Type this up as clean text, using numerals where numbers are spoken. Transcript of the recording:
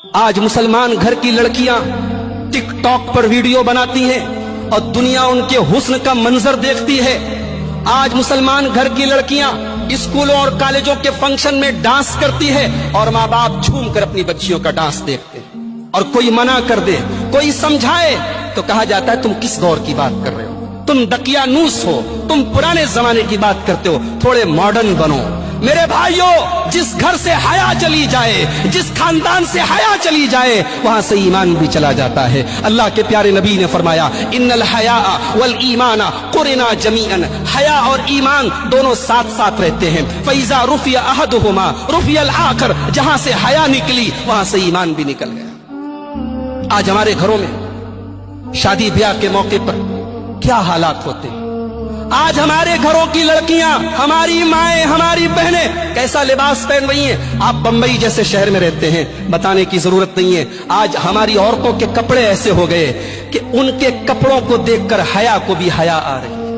آج مسلمان گھر کی لڑکیاں ٹک ٹاک پر ویڈیو بناتی ہیں اور دنیا ان کے حسن کا منظر دیکھتی ہے۔ آج مسلمان گھر کی لڑکیاں اسکولوں اور کالجوں کے فنکشن میں ڈانس کرتی ہے اور ماں باپ جھوم کر اپنی بچیوں کا ڈانس دیکھتے ہیں، اور کوئی منع کر دے، کوئی سمجھائے تو کہا جاتا ہے تم کس دور کی بات کر رہے ہو، تم دقیانوس ہو، تم پرانے زمانے کی بات کرتے ہو، تھوڑے ماڈرن بنو۔ میرے بھائیوں، جس گھر سے حیا چلی جائے، جس خاندان سے حیا چلی جائے، وہاں سے ایمان بھی چلا جاتا ہے۔ اللہ کے پیارے نبی نے فرمایا ان الحیاء والایمان قرنا جمیعا، حیا اور ایمان دونوں ساتھ ساتھ رہتے ہیں۔ فاذا رفع احدهما رفع الاخر، جہاں سے حیا نکلی وہاں سے ایمان بھی نکل گیا۔ آج ہمارے گھروں میں شادی بیاہ کے موقع پر کیا حالات ہوتے ہیں۔ آج ہمارے گھروں کی لڑکیاں، ہماری مائیں، ہماری بہنیں کیسا لباس پہن رہی ہیں۔ آپ بمبئی جیسے شہر میں رہتے ہیں، بتانے کی ضرورت نہیں ہے۔ آج ہماری عورتوں کے کپڑے ایسے ہو گئے کہ ان کے کپڑوں کو دیکھ کر حیا کو بھی حیا آ رہی ہے۔